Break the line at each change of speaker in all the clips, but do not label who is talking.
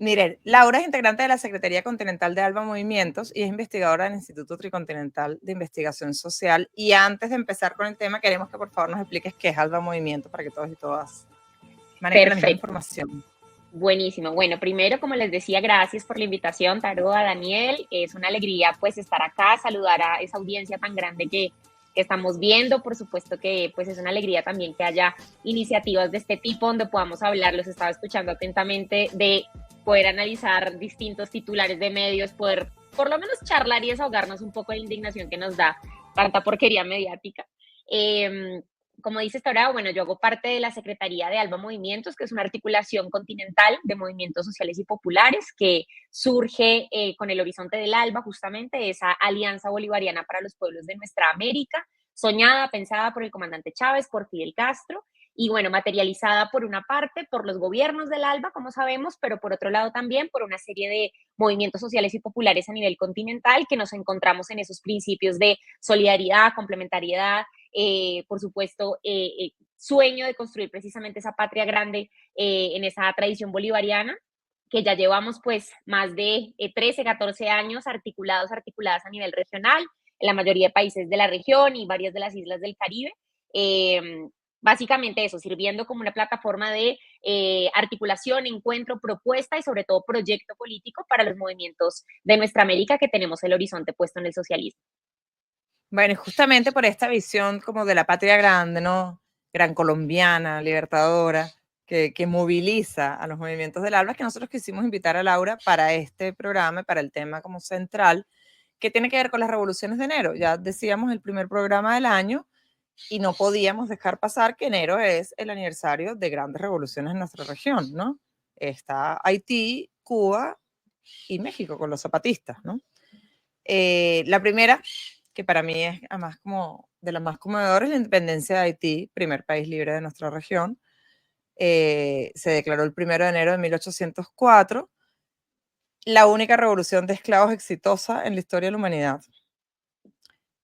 Miren, Laura es integrante de la Secretaría Continental de ALBA Movimientos y es investigadora del Instituto Tricontinental de Investigación Social. Y antes de empezar con el tema, queremos que por favor nos expliques qué es ALBA Movimiento para que todos y todas manejen la misma información.
Buenísimo. Bueno, primero, como les decía, gracias por la invitación, Taroa, Daniel. Es una alegría pues estar acá, saludar a esa audiencia tan grande que estamos viendo. Por supuesto que pues es una alegría también que haya iniciativas de este tipo donde podamos hablar. Los estaba escuchando atentamente, de poder analizar distintos titulares de medios, poder por lo menos charlar y desahogarnos un poco de la indignación que nos da tanta porquería mediática. Como dice Taroa, bueno, yo hago parte de la Secretaría de ALBA Movimientos, que es una articulación continental de movimientos sociales y populares que surge con el horizonte del ALBA, justamente esa alianza bolivariana para los pueblos de nuestra América, soñada, pensada por el comandante Chávez, por Fidel Castro, y bueno, materializada por una parte por los gobiernos del ALBA, como sabemos, pero por otro lado también por una serie de movimientos sociales y populares a nivel continental que nos encontramos en esos principios de solidaridad, complementariedad, por supuesto, sueño de construir precisamente esa patria grande en esa tradición bolivariana, que ya llevamos pues más de 13, 14 años articuladas a nivel regional, en la mayoría de países de la región y varias de las islas del Caribe. Básicamente eso, sirviendo como una plataforma de articulación, encuentro, propuesta y sobre todo proyecto político para los movimientos de nuestra América que tenemos el horizonte puesto en el socialismo.
Bueno, y justamente por esta visión como de la patria grande, ¿no? Gran colombiana, libertadora, que moviliza a los movimientos del ALBA, que nosotros quisimos invitar a Laura para este programa, para el tema como central, que tiene que ver con las revoluciones de enero. Ya decíamos el primer programa del año y no podíamos dejar pasar que enero es el aniversario de grandes revoluciones en nuestra región, ¿no? Está Haití, Cuba y México con los zapatistas, ¿no? La primera, que para mí es además como de las más conmovedoras, es la independencia de Haití, primer país libre de nuestra región. Se declaró el 1 de enero de 1804, la única revolución de esclavos exitosa en la historia de la humanidad,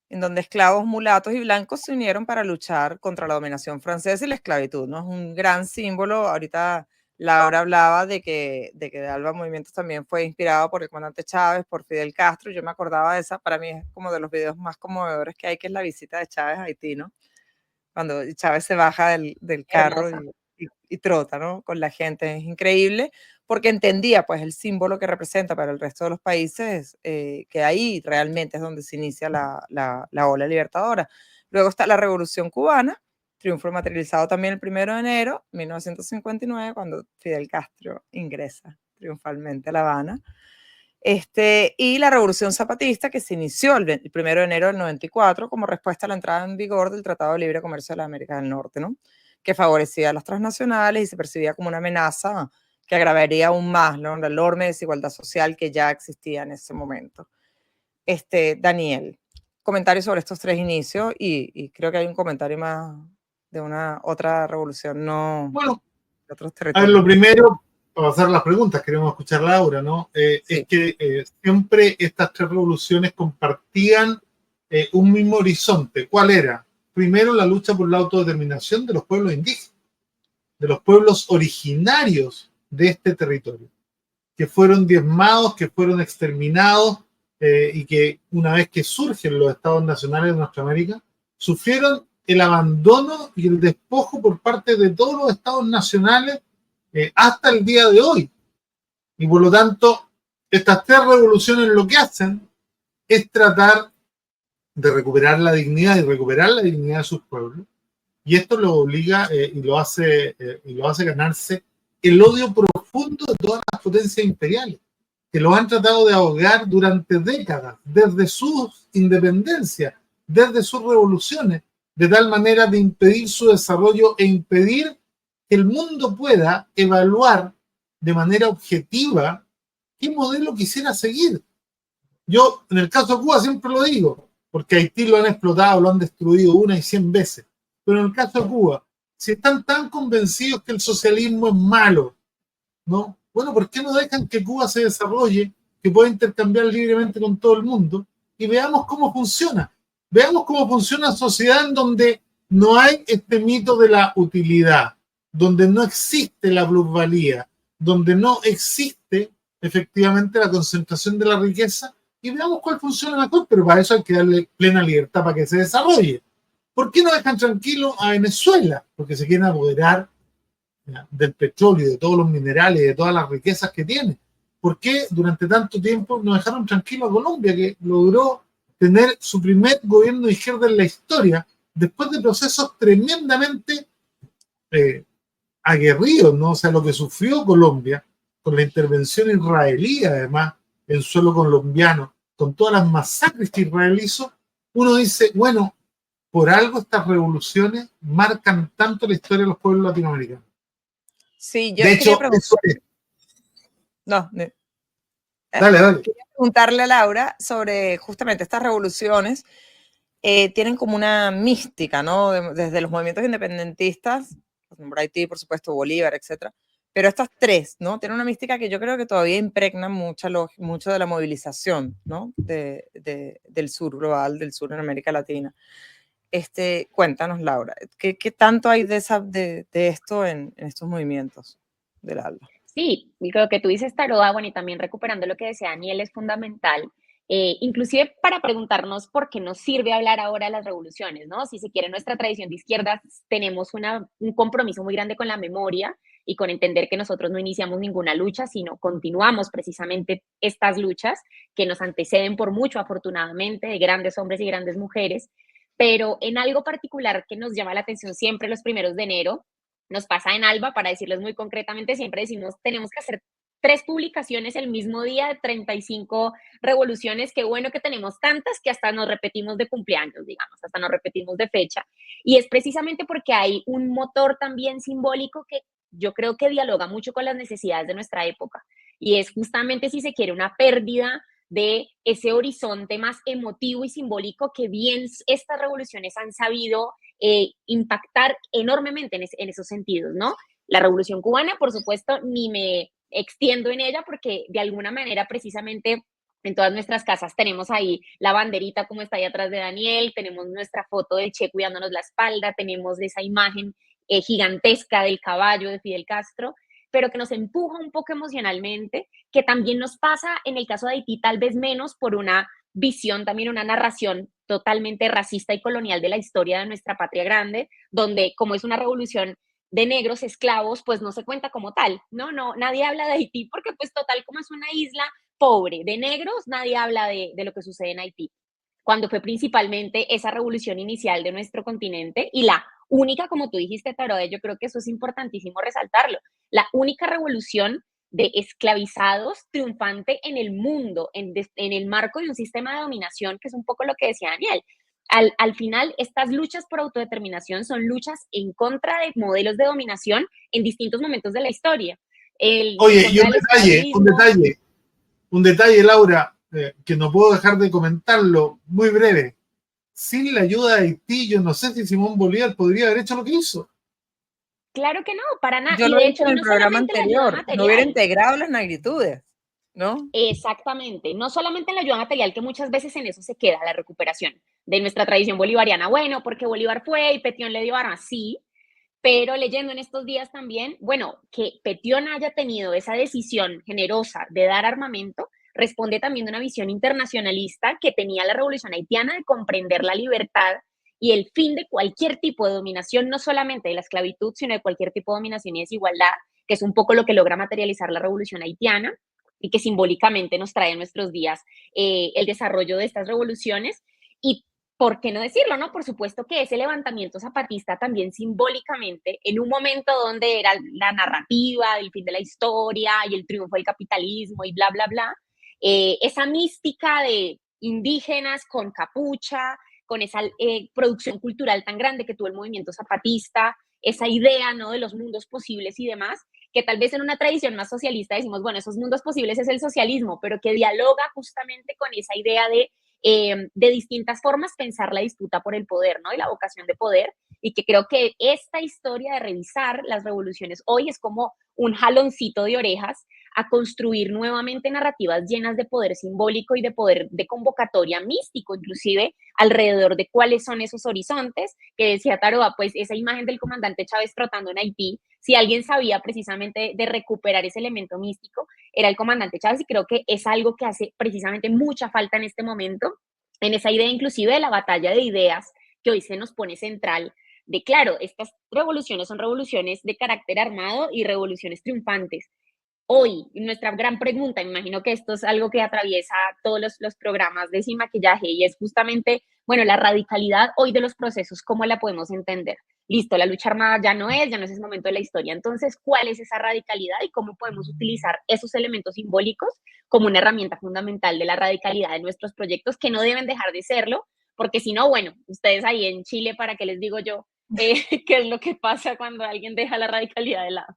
en donde esclavos mulatos y blancos se unieron para luchar contra la dominación francesa y la esclavitud, ¿no? Es un gran símbolo. Ahorita Laura hablaba de que ALBA Movimientos también fue inspirado por el comandante Chávez, por Fidel Castro. Yo me acordaba de esa, para mí es como de los videos más conmovedores que hay, que es la visita de Chávez a Haití, ¿no? Cuando Chávez se baja del carro y trota, ¿no? Con la gente. Es increíble porque entendía pues el símbolo que representa para el resto de los países, que ahí realmente es donde se inicia la ola libertadora. Luego está la Revolución Cubana, triunfo materializado también el 1 de enero de 1959, cuando Fidel Castro ingresa triunfalmente a La Habana. Y la Revolución Zapatista, que se inició el 1 de enero del 94 como respuesta a la entrada en vigor del Tratado de Libre Comercio de la América del Norte, ¿no? Que favorecía a las transnacionales y se percibía como una amenaza que agravaría aún más, ¿no?, la enorme desigualdad social que ya existía en ese momento. Daniel, comentarios sobre estos tres inicios y creo que hay un comentario más de una otra revolución, no,
bueno,
de otros
a ver,
territorios.
lo primero, para hacer las preguntas, queremos escuchar a Laura, ¿no? Sí. Es que siempre estas tres revoluciones compartían un mismo horizonte. ¿Cuál era? Primero, la lucha por la autodeterminación de los pueblos indígenas, de los pueblos originarios de este territorio, que fueron diezmados, que fueron exterminados, y que una vez que surgen los estados nacionales de nuestra América, sufrieron el abandono y el despojo por parte de todos los estados nacionales hasta el día de hoy. Y por lo tanto, estas tres revoluciones lo que hacen es tratar de recuperar la dignidad de sus pueblos. Y esto lo obliga y lo hace ganarse el odio profundo de todas las potencias imperiales, que los han tratado de ahogar durante décadas, desde sus independencias, desde sus revoluciones, de tal manera de impedir su desarrollo e impedir que el mundo pueda evaluar de manera objetiva qué modelo quisiera seguir. Yo, en el caso de Cuba, siempre lo digo, porque Haití lo han explotado, lo han destruido 1 y 100 veces. Pero en el caso de Cuba, si están tan convencidos que el socialismo es malo, ¿no? Bueno, ¿por qué no dejan que Cuba se desarrolle, que pueda intercambiar libremente con todo el mundo? Y veamos cómo funciona. Veamos cómo funciona una sociedad en donde no hay este mito de la utilidad, donde no existe la plusvalía, donde no existe efectivamente la concentración de la riqueza y veamos cuál funciona mejor, pero para eso hay que darle plena libertad para que se desarrolle. ¿Por qué no dejan tranquilo a Venezuela? Porque se quieren apoderar del petróleo, de todos los minerales, de todas las riquezas que tiene. ¿Por qué durante tanto tiempo no dejaron tranquilo a Colombia, que logró tener su primer gobierno de izquierda en la historia, después de procesos tremendamente aguerridos, ¿no? O sea, lo que sufrió Colombia con la intervención israelí, además, en suelo colombiano, con todas las masacres que Israel hizo, uno dice, bueno, por algo estas revoluciones marcan tanto la historia de los pueblos latinoamericanos.
Sí, yo
de hecho, eso
es. No,
dale.
Quería preguntarle a Laura sobre justamente estas revoluciones. Tienen como una mística, ¿no? Desde los movimientos independentistas, por Haití, por supuesto, Bolívar, etcétera. Pero estas tres, ¿no? Tienen una mística que yo creo que todavía impregna mucho de la movilización, ¿no? Del sur global, del sur en América Latina. Cuéntanos, Laura, ¿qué tanto hay de esto en estos movimientos del ALBA?
Sí, y lo que tú dices, Taroa, bueno, y también recuperando lo que decía Daniel, es fundamental, inclusive para preguntarnos por qué nos sirve hablar ahora de las revoluciones, ¿no? Si se quiere, nuestra tradición de izquierda tenemos un compromiso muy grande con la memoria y con entender que nosotros no iniciamos ninguna lucha, sino continuamos precisamente estas luchas que nos anteceden por mucho, afortunadamente, de grandes hombres y grandes mujeres, pero en algo particular que nos llama la atención siempre los 1 de enero, nos pasa en Alba, para decirles muy concretamente, siempre decimos, tenemos que hacer 3 publicaciones el mismo día de 35 revoluciones, qué bueno que tenemos tantas que hasta nos repetimos de cumpleaños, digamos, hasta nos repetimos de fecha. Y es precisamente porque hay un motor también simbólico que yo creo que dialoga mucho con las necesidades de nuestra época. Y es justamente, si se quiere, una pérdida de ese horizonte más emotivo y simbólico que bien estas revoluciones han sabido impactar enormemente en esos sentidos, ¿no? La Revolución Cubana, por supuesto, ni me extiendo en ella porque de alguna manera precisamente en todas nuestras casas tenemos ahí la banderita como está ahí atrás de Daniel, tenemos nuestra foto del Che cuidándonos la espalda, tenemos esa imagen gigantesca del caballo de Fidel Castro, pero que nos empuja un poco emocionalmente, que también nos pasa en el caso de Haití tal vez menos por una visión, también una narración totalmente racista y colonial de la historia de nuestra patria grande, donde como es una revolución de negros esclavos, pues no se cuenta como tal, ¿no? Nadie habla de Haití porque pues total como es una isla pobre de negros, nadie habla de lo que sucede en Haití, cuando fue principalmente esa revolución inicial de nuestro continente y la única, como tú dijiste, Tarode, yo creo que eso es importantísimo resaltarlo, la única revolución de esclavizados triunfante en el mundo, en el marco de un sistema de dominación, que es un poco lo que decía Daniel. Al final, estas luchas por autodeterminación son luchas en contra de modelos de dominación en distintos momentos de la historia.
Oye, y un detalle, Laura, que no puedo dejar de comentarlo, muy breve. Sin la ayuda de Haití, yo no sé si Simón Bolívar podría haber hecho lo que hizo.
Claro que no, para nada.
Yo
Y
lo
de
dije
hecho,
en
y
el
no
programa
solamente la ayuda
anterior,
material.
no hubiera integrado las magnitudes, ¿no?
Exactamente, no solamente en la ayuda material, que muchas veces en eso se queda la recuperación de nuestra tradición bolivariana. Bueno, porque Bolívar fue y Petión le dio armas, sí, pero leyendo en estos días también, bueno, que Petión haya tenido esa decisión generosa de dar armamento, responde también a una visión internacionalista que tenía la revolución haitiana de comprender la libertad y el fin de cualquier tipo de dominación, no solamente de la esclavitud, sino de cualquier tipo de dominación y desigualdad, que es un poco lo que logra materializar la revolución haitiana y que simbólicamente nos trae en nuestros días el desarrollo de estas revoluciones. Y ¿por qué no decirlo, no? Por supuesto que ese levantamiento zapatista también simbólicamente, en un momento donde era la narrativa del fin de la historia y el triunfo del capitalismo y bla, bla, bla, esa mística de indígenas con capucha, con esa producción cultural tan grande que tuvo el movimiento zapatista, esa idea, ¿no?, de los mundos posibles y demás, que tal vez en una tradición más socialista decimos, bueno, esos mundos posibles es el socialismo, pero que dialoga justamente con esa idea de distintas formas pensar la disputa por el poder, ¿no? Y la vocación de poder, y que creo que esta historia de revisar las revoluciones hoy es como un jaloncito de orejas a construir nuevamente narrativas llenas de poder simbólico y de poder de convocatoria místico, inclusive alrededor de cuáles son esos horizontes, que decía Taroa, pues esa imagen del comandante Chávez trotando en Haití si alguien sabía precisamente de recuperar ese elemento místico, era el comandante Chávez, y creo que es algo que hace precisamente mucha falta en este momento, en esa idea inclusive de la batalla de ideas que hoy se nos pone central, de claro, estas revoluciones son revoluciones de carácter armado y revoluciones triunfantes. Hoy, nuestra gran pregunta, me imagino que esto es algo que atraviesa todos los programas de Sin Maquillaje, y es justamente, bueno, la radicalidad hoy de los procesos, ¿cómo la podemos entender? Listo, la lucha armada ya no es ese momento de la historia. Entonces, ¿cuál es esa radicalidad y cómo podemos utilizar esos elementos simbólicos como una herramienta fundamental de la radicalidad de nuestros proyectos, que no deben dejar de serlo? Porque si no, bueno, ustedes ahí en Chile, ¿para qué les digo yo qué es lo que pasa cuando alguien deja la radicalidad de lado?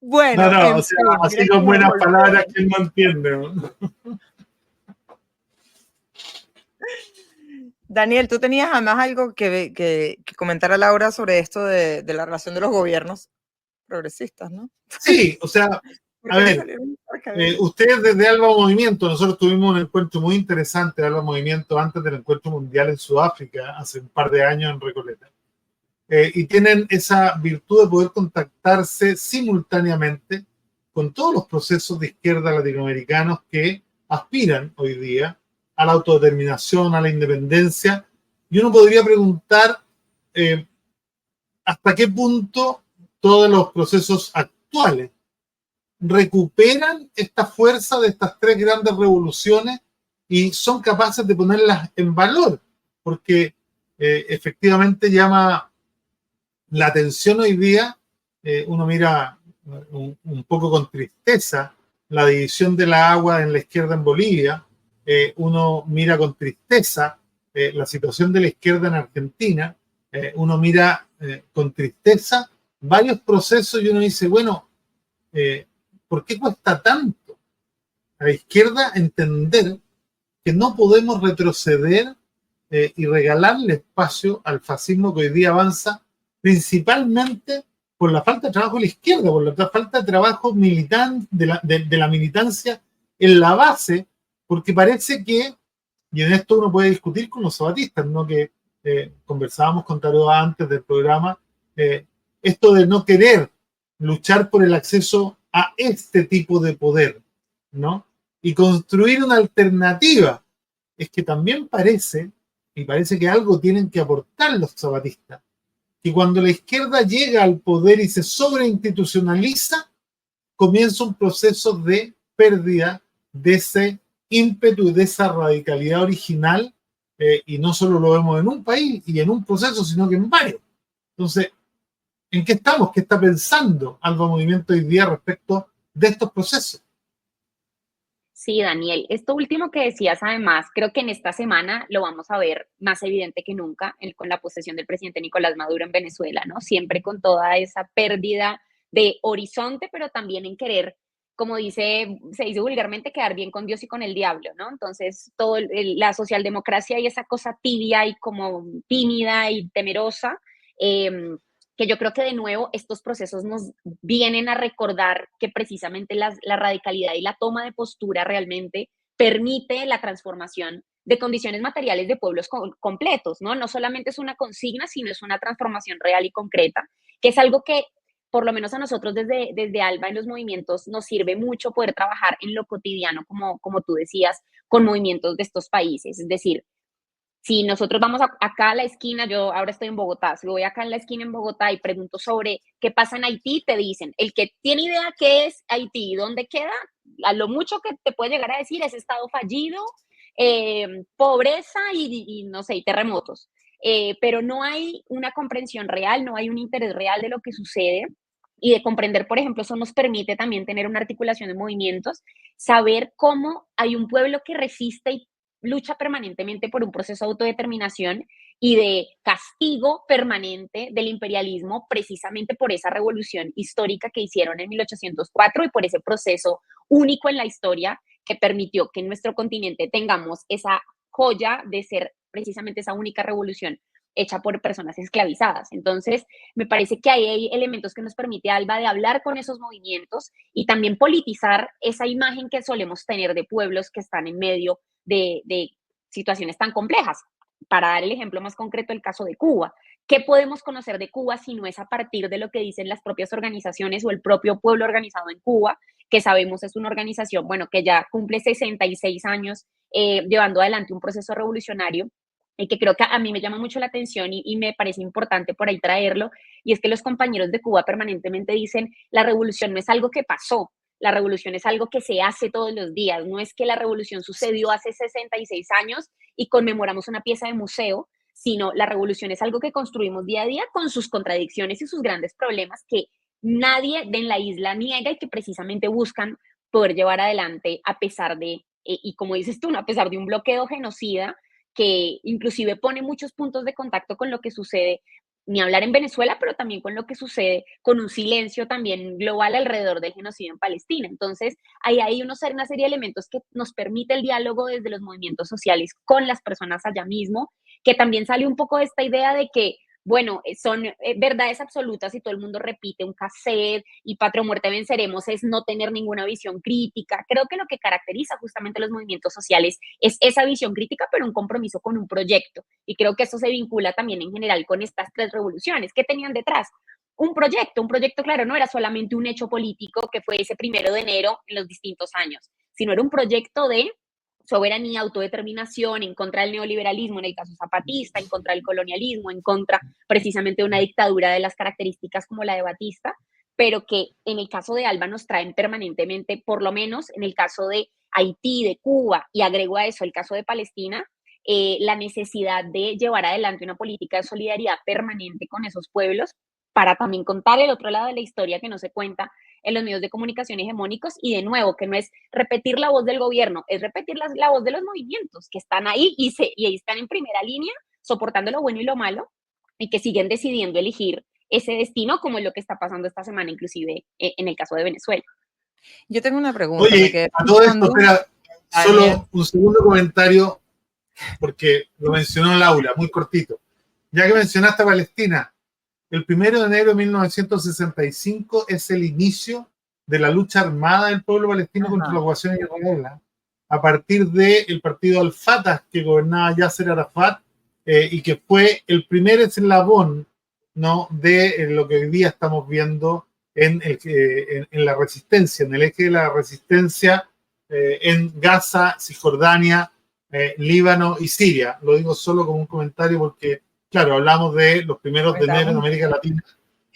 Bueno,
No,
en
o sea,
fin,
así
creo
con
que
buenas
volvemos.
palabras que no entiende, ¿no?
Daniel, tú tenías además algo que comentar a Laura sobre esto de la relación de los gobiernos progresistas, ¿no?
Sí, o sea,
¿Por
a
qué le
ver,
salieron por cabello?
ustedes desde Alba Movimiento, nosotros tuvimos un encuentro muy interesante de Alba Movimiento antes del encuentro mundial en Sudáfrica, hace un par de años en Recoleta. Y tienen esa virtud de poder contactarse simultáneamente con todos los procesos de izquierda latinoamericanos que aspiran hoy día a la autodeterminación, a la independencia. Y uno podría preguntar hasta qué punto todos los procesos actuales recuperan esta fuerza de estas tres grandes revoluciones y son capaces de ponerlas en valor, porque efectivamente llama la atención hoy día. Uno mira un poco con tristeza la división de la agua en la izquierda en Bolivia, uno mira con tristeza la situación de la izquierda en Argentina, uno mira con tristeza varios procesos y uno dice, bueno, ¿por qué cuesta tanto a la izquierda entender que no podemos retroceder y regalarle espacio al fascismo que hoy día avanza principalmente por la falta de trabajo de la izquierda, por la falta de trabajo militante, de la militancia en la base, porque parece que, y en esto uno puede discutir con los zapatistas, ¿no? Que conversábamos con Taroa antes del programa, esto de no querer luchar por el acceso a este tipo de poder, ¿no? Y construir una alternativa. Es que también parece, y parece que algo tienen que aportar los zapatistas, que cuando la izquierda llega al poder y se sobreinstitucionaliza, comienza un proceso de pérdida de ese ímpetu y de esa radicalidad original, y no solo lo vemos en un país y en un proceso, sino que en varios. Entonces, ¿en qué estamos? ¿Qué está pensando Alba Movimiento hoy día respecto de estos procesos?
Sí, Daniel, esto último que decías, además, creo que en esta semana lo vamos a ver más evidente que nunca con la posesión del presidente Nicolás Maduro en Venezuela, ¿no? Siempre con toda esa pérdida de horizonte, pero también en querer, como se dice vulgarmente, quedar bien con Dios y con el diablo, ¿no? Entonces, la socialdemocracia y esa cosa tibia y como tímida y temerosa, eh, que yo creo que de nuevo estos procesos nos vienen a recordar que precisamente la radicalidad y la toma de postura realmente permite la transformación de condiciones materiales de pueblos completos, ¿no? No solamente es una consigna, sino es una transformación real y concreta, que es algo que por lo menos a nosotros desde ALBA en los movimientos nos sirve mucho poder trabajar en lo cotidiano, como tú decías, con movimientos de estos países. Es decir, si nosotros vamos acá a la esquina, yo ahora estoy en Bogotá, si voy acá en la esquina en Bogotá y pregunto sobre qué pasa en Haití, te dicen, el que tiene idea qué es Haití y dónde queda, a lo mucho que te puede llegar a decir es estado fallido, pobreza y no sé, y terremotos. Pero no hay una comprensión real, no hay un interés real de lo que sucede y de comprender, por ejemplo, eso nos permite también tener una articulación de movimientos, saber cómo hay un pueblo que resiste y lucha permanentemente por un proceso de autodeterminación y de castigo permanente del imperialismo precisamente por esa revolución histórica que hicieron en 1804 y por ese proceso único en la historia que permitió que en nuestro continente tengamos esa joya de ser precisamente esa única revolución hecha por personas esclavizadas. Entonces, me parece que ahí hay elementos que nos permite Alba de hablar con esos movimientos y también politizar esa imagen que solemos tener de pueblos que están en medio de situaciones tan complejas. Para dar el ejemplo más concreto, el caso de Cuba, ¿qué podemos conocer de Cuba si no es a partir de lo que dicen las propias organizaciones o el propio pueblo organizado en Cuba, que sabemos es una organización, bueno, que ya cumple 66 años llevando adelante un proceso revolucionario y que creo que a mí me llama mucho la atención y me parece importante por ahí traerlo, y es que los compañeros de Cuba permanentemente dicen, la revolución no es algo que pasó, la revolución es algo que se hace todos los días, no es que la revolución sucedió hace 66 años y conmemoramos una pieza de museo, sino la revolución es algo que construimos día a día con sus contradicciones y sus grandes problemas que nadie en la isla niega y que precisamente buscan poder llevar adelante a pesar de, y como dices tú, ¿no? A pesar de un bloqueo genocida que inclusive pone muchos puntos de contacto con lo que sucede, ni hablar en Venezuela, pero también con lo que sucede, con un silencio también global alrededor del genocidio en Palestina. Entonces, ahí hay una serie de elementos que nos permite el diálogo desde los movimientos sociales con las personas allá mismo, que también sale un poco de esta idea de que bueno, son verdades absolutas y todo el mundo repite un cassette y patria o muerte venceremos es no tener ninguna visión crítica. Creo que lo que caracteriza justamente los movimientos sociales es esa visión crítica, pero un compromiso con un proyecto. Y creo que eso se vincula también en general con estas tres revoluciones. ¿Qué tenían detrás? Un proyecto, claro, no era solamente un hecho político que fue ese 1 de enero en los distintos años, sino era un proyecto de soberanía, autodeterminación, en contra del neoliberalismo, en el caso zapatista, en contra del colonialismo, en contra precisamente de una dictadura de las características como la de Batista, pero que en el caso de Alba nos traen permanentemente, por lo menos en el caso de Haití, de Cuba, y agrego a eso el caso de Palestina, la necesidad de llevar adelante una política de solidaridad permanente con esos pueblos para también contar el otro lado de la historia que no se cuenta en los medios de comunicación hegemónicos y de nuevo, que no es repetir la voz del gobierno, es repetir la voz de los movimientos que están ahí y ahí están en primera línea, soportando lo bueno y lo malo y que siguen decidiendo elegir ese destino como es lo que está pasando esta semana, inclusive en el caso de Venezuela.
Yo tengo una pregunta.
Oye, a todo esto, espera, solo un segundo comentario, porque lo mencionó Laura, muy cortito. Ya que mencionaste a Palestina, el 1 de enero de 1965 es el inicio de la lucha armada del pueblo palestino contra la ocupación israelí, a partir del partido Al-Fatah que gobernaba Yasser Arafat y que fue el primer eslabón, ¿no?, de lo que hoy día estamos viendo en la resistencia, en el eje de la resistencia en Gaza, Cisjordania, Líbano y Siria. Lo digo solo como un comentario porque claro, hablamos de los primeros de enero en América Latina,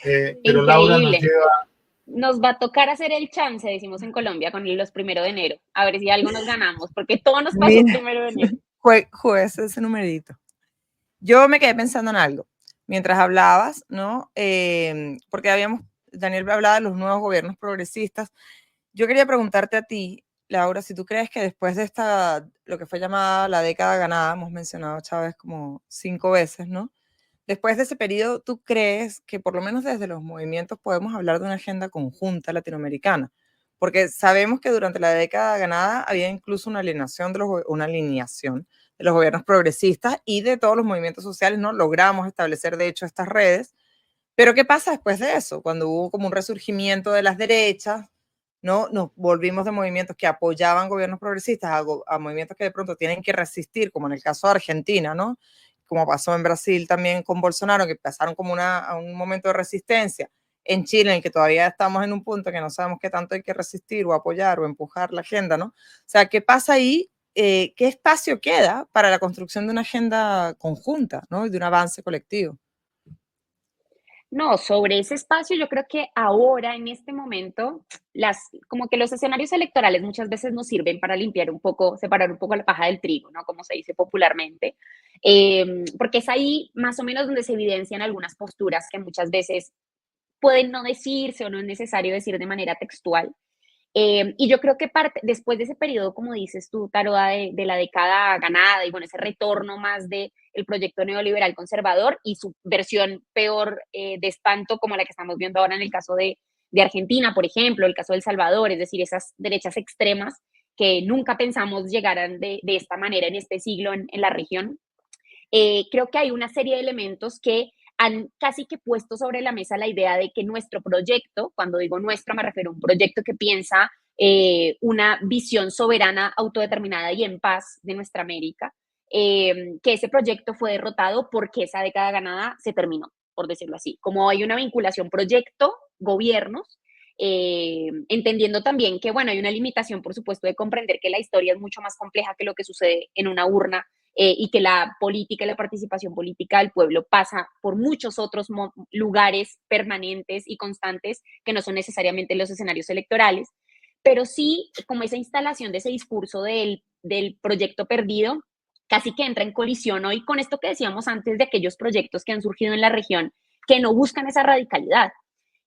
pero Laura nos lleva...
Nos va a tocar hacer el chance, decimos en Colombia, con los 1 de enero. A ver si algo nos ganamos, porque todo nos pasó 1 de enero.
Juegues ese numerito. Yo me quedé pensando en algo. Mientras hablabas, ¿no? Porque Daniel hablaba de los nuevos gobiernos progresistas. Yo quería preguntarte a ti, Laura, si tú crees que después de lo que fue llamada la década ganada, hemos mencionado a Chávez como 5 veces, ¿no? Después de ese periodo, ¿tú crees que por lo menos desde los movimientos podemos hablar de una agenda conjunta latinoamericana? Porque sabemos que durante la década ganada había incluso una alineación de los gobiernos progresistas y de todos los movimientos sociales, ¿no? Logramos establecer, de hecho, estas redes. Pero ¿qué pasa después de eso? Cuando hubo como un resurgimiento de las derechas, ¿no? Nos volvimos de movimientos que apoyaban gobiernos progresistas a movimientos que de pronto tienen que resistir, como en el caso de Argentina, ¿no? Como pasó en Brasil también con Bolsonaro, que pasaron como a un momento de resistencia. En Chile, en el que todavía estamos en un punto que no sabemos qué tanto hay que resistir o apoyar o empujar la agenda, ¿no? O sea, ¿qué pasa ahí? ¿Qué espacio queda para la construcción de una agenda conjunta, ¿no? Y de un avance colectivo?
No, sobre ese espacio yo creo que ahora, en este momento, como que los escenarios electorales muchas veces nos sirven para limpiar un poco, separar un poco la paja del trigo, ¿no? Como se dice popularmente, porque es ahí más o menos donde se evidencian algunas posturas que muchas veces pueden no decirse o no es necesario decir de manera textual. Y yo creo que después de ese periodo, como dices tú, Taroa, de la década ganada y bueno, ese retorno más del proyecto neoliberal conservador y su versión peor de espanto, como la que estamos viendo ahora en el caso de Argentina, por ejemplo, el caso de El Salvador, es decir, esas derechas extremas que nunca pensamos llegaran de esta manera en este siglo en la región. Creo que hay una serie de elementos que han casi que puesto sobre la mesa la idea de que nuestro proyecto, cuando digo nuestro me refiero a un proyecto que piensa una visión soberana, autodeterminada y en paz de nuestra América, que ese proyecto fue derrotado porque esa década ganada se terminó, por decirlo así. Como hay una vinculación proyecto-gobiernos, entendiendo también que, bueno, hay una limitación, por supuesto, de comprender que la historia es mucho más compleja que lo que sucede en una urna y que la política y la participación política del pueblo pasa por muchos otros lugares permanentes y constantes que no son necesariamente los escenarios electorales, pero sí como esa instalación de ese discurso del proyecto perdido casi que entra en colisión hoy con esto que decíamos antes de aquellos proyectos que han surgido en la región que no buscan esa radicalidad,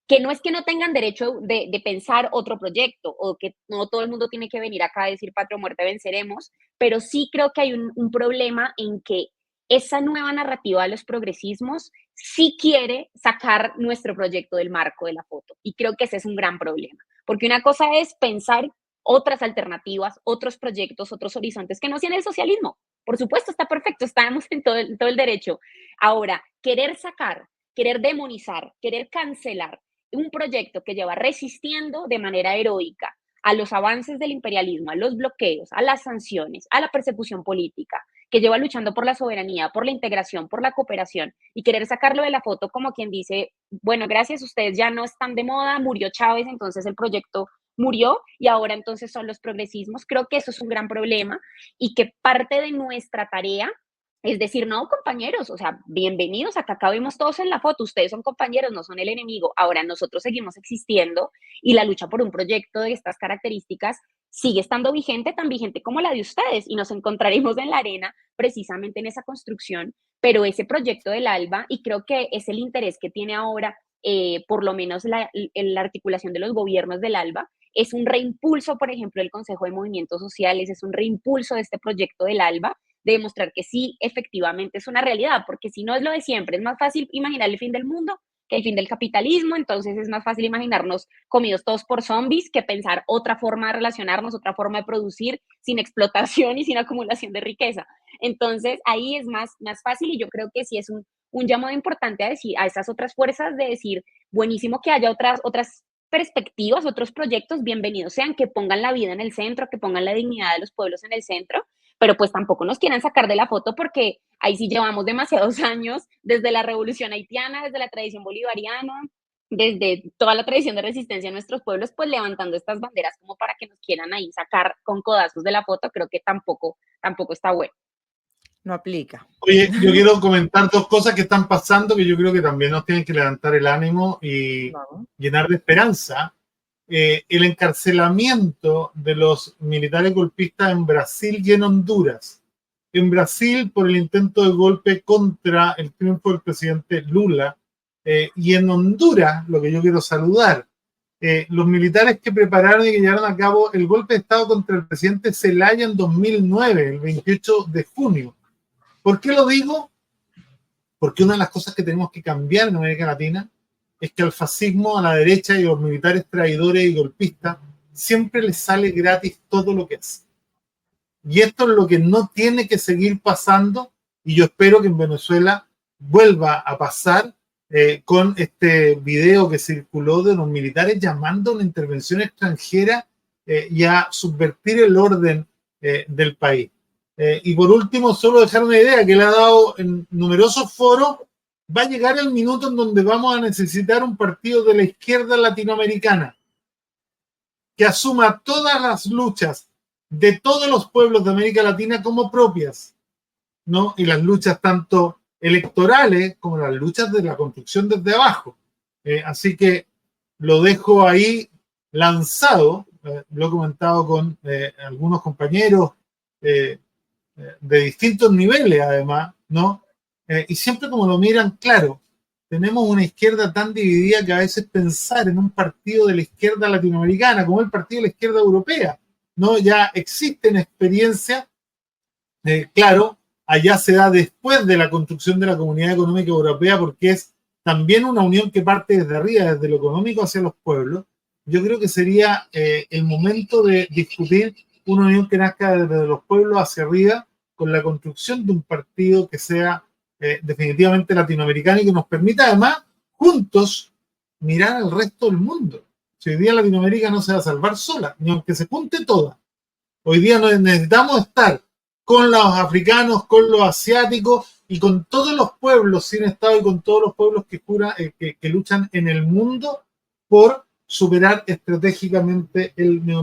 que no es que no tengan derecho de pensar otro proyecto o que no todo el mundo tiene que venir acá a decir patria o muerte venceremos, pero sí creo que hay un problema en que esa nueva narrativa de los progresismos sí quiere sacar nuestro proyecto del marco de la foto y creo que ese es un gran problema, porque una cosa es pensar otras alternativas, otros proyectos, otros horizontes que no sean el socialismo. Por supuesto, está perfecto, estamos en todo el derecho. Ahora, querer sacar, querer demonizar, querer cancelar un proyecto que lleva resistiendo de manera heroica a los avances del imperialismo, a los bloqueos, a las sanciones, a la persecución política, que lleva luchando por la soberanía, por la integración, por la cooperación, y querer sacarlo de la foto como quien dice, bueno, gracias, ustedes ya no están de moda, murió Chávez, entonces el proyecto murió y ahora entonces son los progresismos. Creo que eso es un gran problema y que parte de nuestra tarea es decir, no, compañeros, o sea, bienvenidos, acá cabemos todos en la foto, ustedes son compañeros, no son el enemigo. Ahora nosotros seguimos existiendo y la lucha por un proyecto de estas características sigue estando vigente, tan vigente como la de ustedes, y nos encontraremos en la arena precisamente en esa construcción, pero ese proyecto del ALBA, y creo que es el interés que tiene ahora, por lo menos la articulación de los gobiernos del ALBA, es un reimpulso, por ejemplo, del Consejo de Movimientos Sociales, es un reimpulso de este proyecto del ALBA, de demostrar que sí, efectivamente es una realidad, porque si no es lo de siempre, es más fácil imaginar el fin del mundo que el fin del capitalismo, entonces es más fácil imaginarnos comidos todos por zombies que pensar otra forma de relacionarnos, otra forma de producir sin explotación y sin acumulación de riqueza. Entonces ahí es más fácil y yo creo que sí es un llamado importante a decir a esas otras fuerzas de decir, buenísimo que haya otras perspectivas, otros proyectos, bienvenidos sean, que pongan la vida en el centro, que pongan la dignidad de los pueblos en el centro, pero pues tampoco nos quieran sacar de la foto porque ahí sí llevamos demasiados años, desde la revolución haitiana, desde la tradición bolivariana, desde toda la tradición de resistencia de nuestros pueblos, pues levantando estas banderas como para que nos quieran ahí sacar con codazos de la foto, creo que tampoco está bueno.
No aplica.
Oye, yo quiero comentar dos cosas que están pasando que yo creo que también nos tienen que levantar el ánimo y llenar de esperanza. El encarcelamiento de los militares golpistas en Brasil y en Honduras. En Brasil por el intento de golpe contra el triunfo del presidente Lula, y en Honduras, lo que yo quiero saludar, los militares que prepararon y que llevaron a cabo el golpe de Estado contra el presidente Zelaya en 2009, el 28 de junio. ¿Por qué lo digo? Porque una de las cosas que tenemos que cambiar en América Latina es que al fascismo, a la derecha y a los militares traidores y golpistas siempre les sale gratis todo lo que hace. Y esto es lo que no tiene que seguir pasando, y yo espero que en Venezuela vuelva a pasar con este video que circuló de los militares llamando a una intervención extranjera y a subvertir el orden del país. Y por último, solo dejar una idea que le ha dado en numerosos foros. Va a llegar el minuto en donde vamos a necesitar un partido de la izquierda latinoamericana que asuma todas las luchas de todos los pueblos de América Latina como propias, ¿no? Y las luchas tanto electorales como las luchas de la construcción desde abajo. Así que lo dejo ahí lanzado, lo he comentado con algunos compañeros de distintos niveles además, ¿no? Y siempre como lo miran, claro, tenemos una izquierda tan dividida que a veces pensar en un partido de la izquierda latinoamericana como el partido de la izquierda europea, ¿no? Ya existen experiencias, claro, allá se da después de la construcción de la Comunidad Económica Europea porque es también una unión que parte desde arriba, desde lo económico hacia los pueblos. Yo creo que sería el momento de discutir una unión que nazca desde los pueblos hacia arriba con la construcción de un partido que sea definitivamente latinoamericano y que nos permita además juntos mirar al resto del mundo. Si hoy día Latinoamérica no se va a salvar sola, ni aunque se junte toda. Hoy día necesitamos estar con los africanos, con los asiáticos y con todos los pueblos sin Estado y con todos los pueblos que luchan en el mundo por superar estratégicamente el neoliberalismo.